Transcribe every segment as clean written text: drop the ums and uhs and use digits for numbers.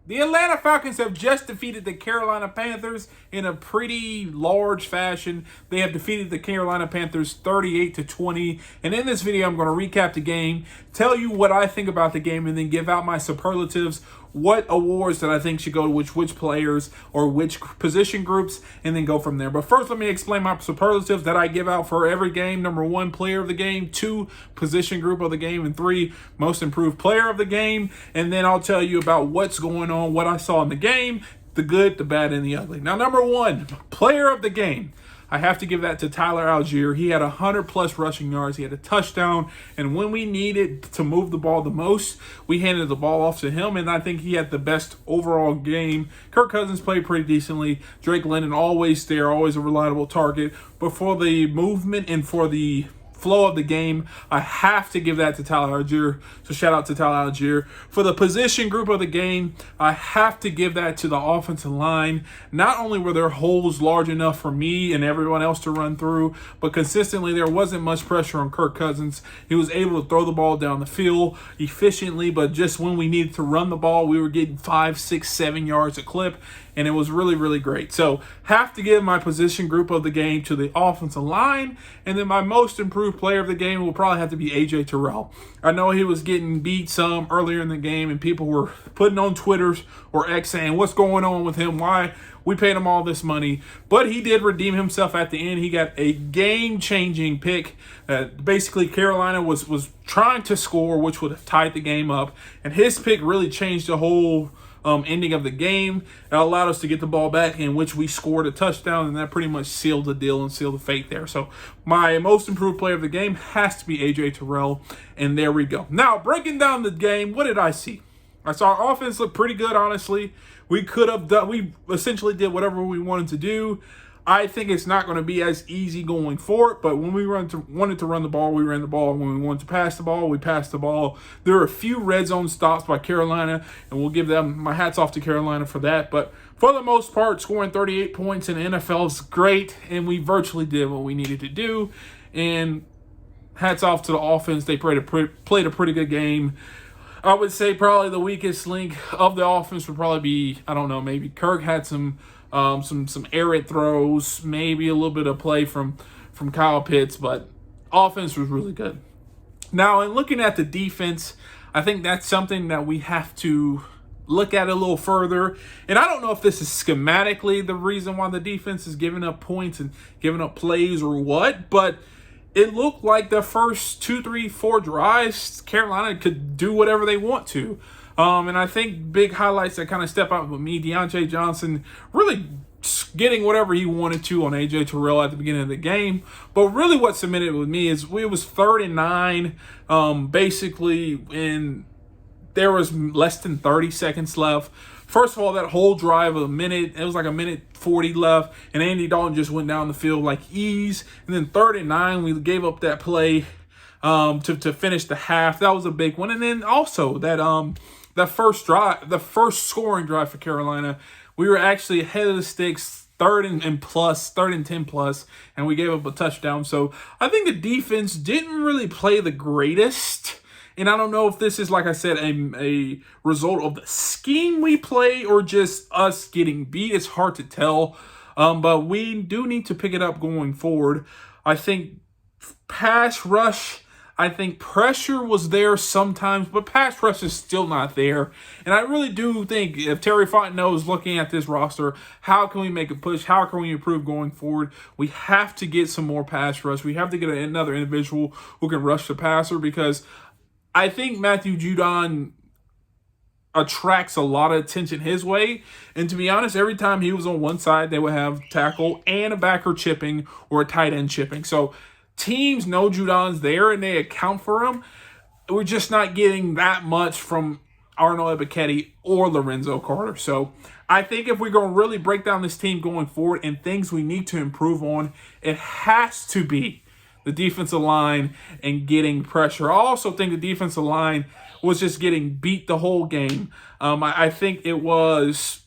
The Atlanta Falcons have just defeated the Carolina Panthers in a pretty large fashion. They have defeated the Carolina Panthers 38-20. And in this video, I'm going to recap the game, tell you what I think about the game, and then give out my superlatives, what awards that I think should go to which players or which position groups, and then go from there. But first, let me explain my superlatives that I give out for every game. Number 1, player of the game. 2, position group of the game. And 3, most improved player of the game. And then I'll tell you about what's going on, what I saw in the game, the good, the bad, and the ugly. Now, number 1, player of the game. I have to give that to Tyler Algier. He had 100+ rushing yards. He had a touchdown. And when we needed to move the ball the most, we handed the ball off to him. And I think he had the best overall game. Kirk Cousins played pretty decently. Drake London always there, always a reliable target. But for the movement and for the flow of the game, I have to give that to Tyler Algier. So shout out to Tyler Algier. For the position group of the game, I have to give that to the offensive line. Not only were there holes large enough for me and everyone else to run through, but consistently there wasn't much pressure on Kirk Cousins. He was able to throw the ball down the field efficiently, but just when we needed to run the ball, we were getting 5, 6, 7 yards a clip. And it was really, really great. So have to give my position group of the game to the offensive line. And then my most improved player of the game will probably have to be A.J. Terrell. I know he was getting beat some earlier in the game, and people were putting on Twitters or X saying, what's going on with him? Why we paid him all this money? But he did redeem himself at the end. He got a game-changing pick. Basically, Carolina was trying to score, which would have tied the game up. And his pick really changed the whole ending of the game. It allowed us to get the ball back, in which we scored a touchdown, and that pretty much sealed the deal and sealed the fate there. So my most improved player of the game has to be A.J. Terrell, and there we go. Now, breaking down the game, what did I see? I saw our offense look pretty good, honestly. We essentially did whatever we wanted to do. I think it's not going to be as easy going forward, but when we wanted to run the ball, we ran the ball. When we wanted to pass the ball, we passed the ball. There are a few red zone stops by Carolina, and we'll give them my hats off to Carolina for that. But for the most part, scoring 38 points in the NFL is great, and we virtually did what we needed to do. And hats off to the offense. They played a pretty good game. I would say probably the weakest link of the offense would probably be, I don't know, maybe Kirk had some errant throws, maybe a little bit of play from Kyle Pitts, but offense was really good. Now, in looking at the defense, I think that's something that we have to look at a little further. And I don't know if this is schematically the reason why the defense is giving up points and giving up plays or what, but it looked like the first 2, 3, 4 drives, Carolina could do whatever they want to. And I think big highlights that kind of step out with me, Deontay Johnson really getting whatever he wanted to on A.J. Terrell at the beginning of the game. But really what cemented with me is it was 3rd and 9, basically, and there was less than 30 seconds left. First of all, that whole drive, it was like a minute 40 left, and Andy Dalton just went down the field like ease. And then 3rd and 9, we gave up that play to finish the half. That was a big one. And then also that first drive, the first scoring drive for Carolina, we were actually ahead of the sticks, 3rd and 10 plus, and we gave up a touchdown. So I think the defense didn't really play the greatest. And I don't know if this is, like I said, a result of the scheme we play or just us getting beat. It's hard to tell. But we do need to pick it up going forward. I think pass rush, I think pressure was there sometimes, but pass rush is still not there. And I really do think if Terry Fontenot is looking at this roster, how can we make a push? How can we improve going forward? We have to get some more pass rush. We have to get another individual who can rush the passer, because I think Matthew Judon attracts a lot of attention his way. And to be honest, every time he was on one side, they would have tackle and a backer chipping or a tight end chipping. So teams know Judon's there and they account for him. We're just not getting that much from Arnold Ebiketie or Lorenzo Carter. So I think if we're going to really break down this team going forward and things we need to improve on, it has to be the defensive line and getting pressure. I also think the defensive line was just getting beat the whole game. I think it was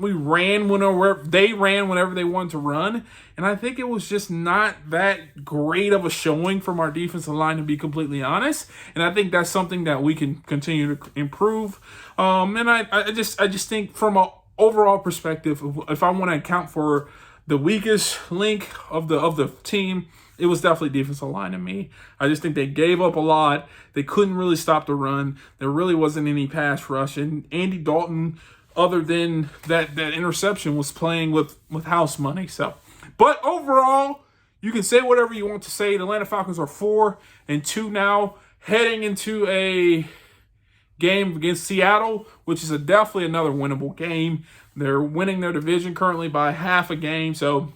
We ran whenever they wanted to run, and I think it was just not that great of a showing from our defensive line, to be completely honest. And I think that's something that we can continue to improve. And I just think from an overall perspective, if I want to account for the weakest link of the team, it was definitely defensive line to me. I just think they gave up a lot. They couldn't really stop the run. There really wasn't any pass rush, and Andy Dalton, other than that interception, was playing with house money. So, but overall, you can say whatever you want to say. The Atlanta Falcons are 4-2 now, heading into a game against Seattle, which is definitely another winnable game. They're winning their division currently by half a game. So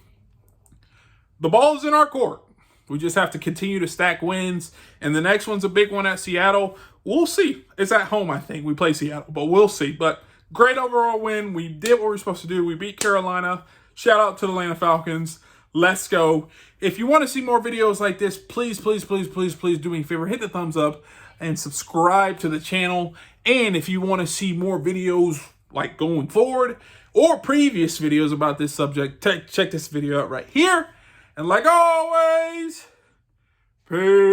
the ball is in our court. We just have to continue to stack wins. And the next one's a big one at Seattle. We'll see. It's at home, I think. We play Seattle, but we'll see. But great overall win. We did what we were supposed to do. We beat Carolina. Shout out to the Atlanta Falcons. Let's go. If you want to see more videos like this, please do me a favor. Hit the thumbs up and subscribe to the channel. And if you want to see more videos like going forward or previous videos about this subject, check this video out right here. And like always, peace.